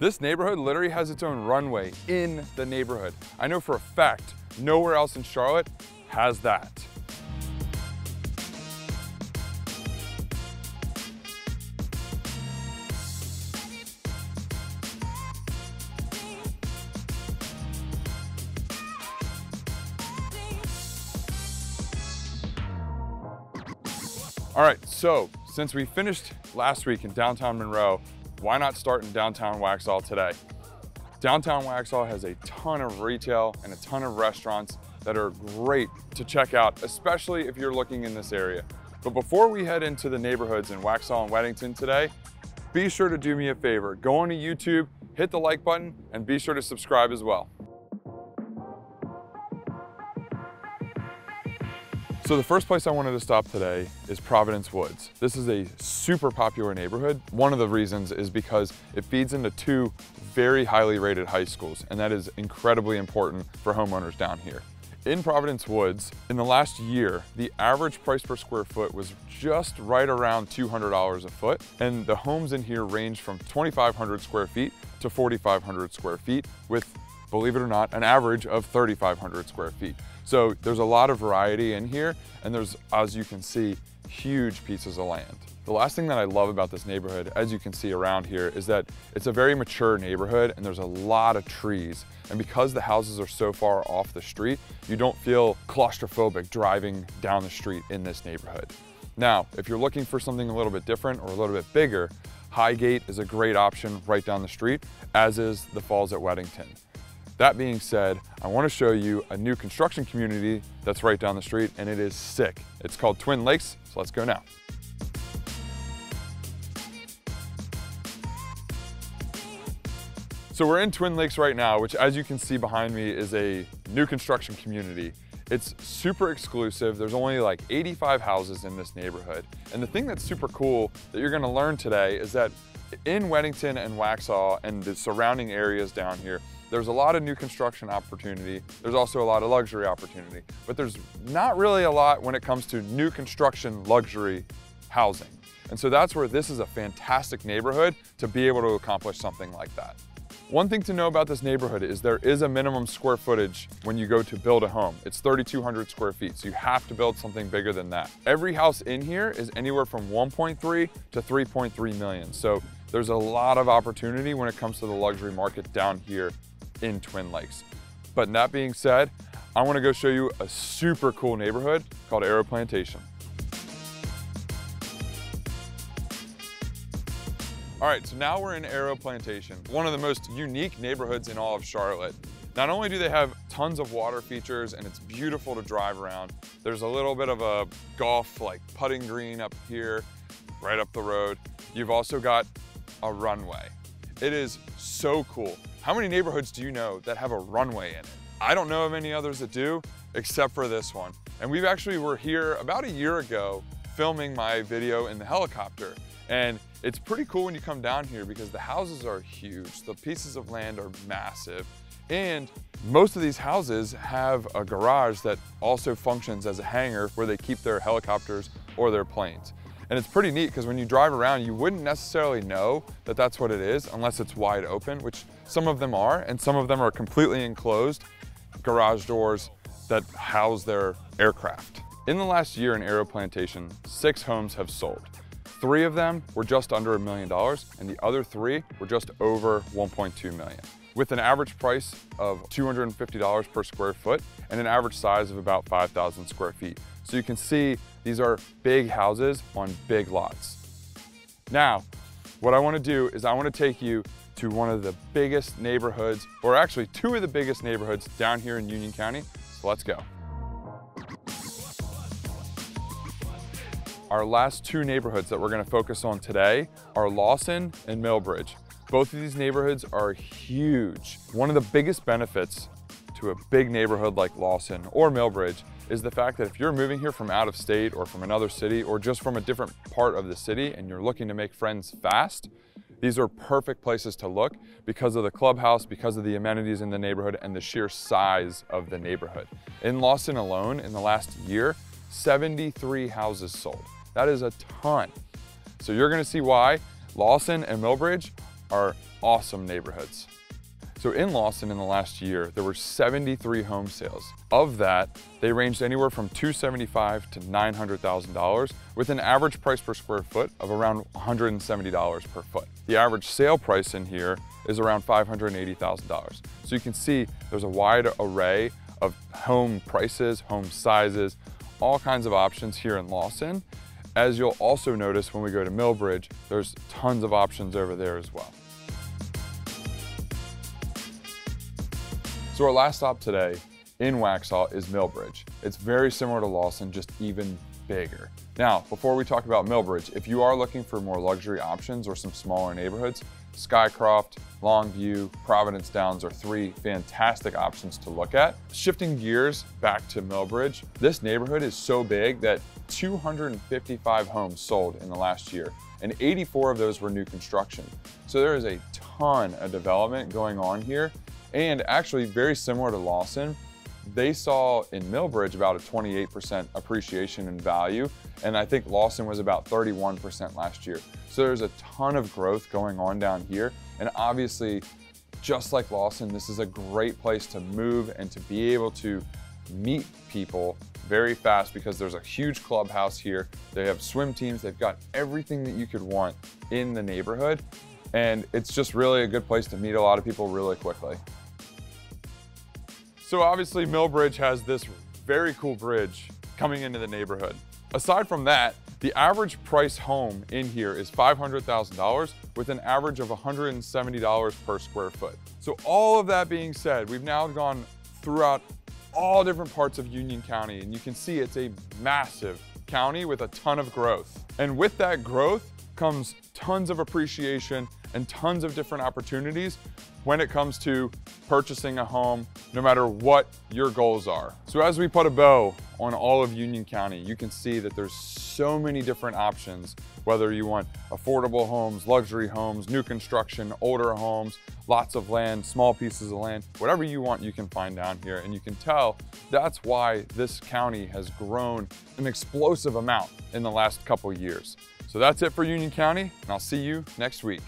This neighborhood literally has its own runway in the neighborhood. I know for a fact nowhere else in Charlotte has that. All right, so since we finished last week in downtown Monroe, why not start in downtown Waxhaw today? Downtown Waxhaw has a ton of retail and a ton of restaurants that are great to check out, especially if you're looking in this area. But before we head into the neighborhoods in Waxhaw and Weddington today, be sure to do me a favor. Go on to YouTube, hit the like button, and be sure to subscribe as well. So the first place I wanted to stop today is Providence Woods. This is a super popular neighborhood. One of the reasons is because it feeds into two very highly rated high schools, and that is incredibly important for homeowners down here. In Providence Woods, in the last year, the average price per square foot was just right around $200 a foot, and the homes in here range from 2,500 square feet to 4,500 square feet with, believe it or not, an average of 3,500 square feet. So there's a lot of variety in here, and there's, as you can see, huge pieces of land. The last thing that I love about this neighborhood, as you can see around here, is that it's a very mature neighborhood and there's a lot of trees. And because the houses are so far off the street, you don't feel claustrophobic driving down the street in this neighborhood. Now, if you're looking for something a little bit different or a little bit bigger, Highgate is a great option right down the street, as is the Falls at Weddington. That being said, I want to show you a new construction community that's right down the street, and it is sick. It's called Twin Lakes, so let's go now. So we're in Twin Lakes right now, which, as you can see behind me, is a new construction community. It's super exclusive. There's only like 85 houses in this neighborhood. And the thing that's super cool that you're gonna learn today is that in Weddington and Waxhaw and the surrounding areas down here, there's a lot of new construction opportunity. There's also a lot of luxury opportunity, but there's not really a lot when it comes to new construction luxury housing. And so that's where this is a fantastic neighborhood to be able to accomplish something like that. One thing to know about this neighborhood is there is a minimum square footage when you go to build a home. It's 3,200 square feet, so you have to build something bigger than that. Every house in here is anywhere from 1.3 to 3.3 million. So there's a lot of opportunity when it comes to the luxury market down here in Twin Lakes. But that being said, I want to go show you a super cool neighborhood called Aero Plantation. All right, so now we're in Aero Plantation, one of the most unique neighborhoods in all of Charlotte. Not only do they have tons of water features and it's beautiful to drive around, there's a little bit of a golf like putting green up here, right up the road. You've also got a runway. It is so cool. How many neighborhoods do you know that have a runway in it? I don't know of any others that do, except for this one. And we were here about a year ago filming my video in the helicopter. And it's pretty cool when you come down here because the houses are huge. The pieces of land are massive. And most of these houses have a garage that also functions as a hangar where they keep their helicopters or their planes. And it's pretty neat because when you drive around, you wouldn't necessarily know that that's what it is unless it's wide open, which some of them are, and some of them are completely enclosed garage doors that house their aircraft. In the last year in Aero Plantation, 6 homes have sold. 3 of them were just under $1 million, and the other 3 were just over 1.2 million, with an average price of $250 per square foot and an average size of about 5,000 square feet. So you can see these are big houses on big lots. Now, what I want to do is I want to take you to one of the biggest neighborhoods, or actually 2 of the biggest neighborhoods down here in Union County. So let's go. Our last 2 neighborhoods that we're going to focus on today are Lawson and Millbridge. Both of these neighborhoods are huge. One of the biggest benefits to a big neighborhood like Lawson or Millbridge is the fact that if you're moving here from out of state or from another city or just from a different part of the city and you're looking to make friends fast, these are perfect places to look because of the clubhouse, because of the amenities in the neighborhood, and the sheer size of the neighborhood. In Lawson alone, in the last year, 73 houses sold. That is a ton. So you're gonna see why Lawson and Millbridge are awesome neighborhoods. So in Lawson in the last year, there were 73 home sales. Of that, they ranged anywhere from $275,000 to $900,000 with an average price per square foot of around $170 per foot. The average sale price in here is around $580,000. So you can see there's a wide array of home prices, home sizes, all kinds of options here in Lawson. As you'll also notice when we go to Millbridge, there's tons of options over there as well. So our last stop today in Waxhaw is Millbridge. It's very similar to Lawson, just even bigger. Now, before we talk about Millbridge, if you are looking for more luxury options or some smaller neighborhoods, Skycroft, Longview, Providence Downs are three fantastic options to look at. Shifting gears back to Millbridge, this neighborhood is so big that 255 homes sold in the last year, and 84 of those were new construction. So there is a ton of development going on here. And actually very similar to Lawson, they saw in Millbridge about a 28% appreciation in value. And I think Lawson was about 31% last year. So there's a ton of growth going on down here. And obviously, just like Lawson, this is a great place to move and to be able to meet people very fast because there's a huge clubhouse here. They have swim teams. They've got everything that you could want in the neighborhood. And it's just really a good place to meet a lot of people really quickly. So obviously Millbridge has this very cool bridge coming into the neighborhood. Aside from that, the average price home in here is $500,000 with an average of $170 per square foot. So all of that being said, we've now gone throughout all different parts of Union County, and you can see it's a massive county with a ton of growth. And with that growth comes tons of appreciation and tons of different opportunities when it comes to purchasing a home, no matter what your goals are. So as we put a bow on all of Union County, you can see that there's so many different options, whether you want affordable homes, luxury homes, new construction, older homes, lots of land, small pieces of land, whatever you want, you can find down here. And you can tell that's why this county has grown an explosive amount in the last couple years. So that's it for Union County, and I'll see you next week.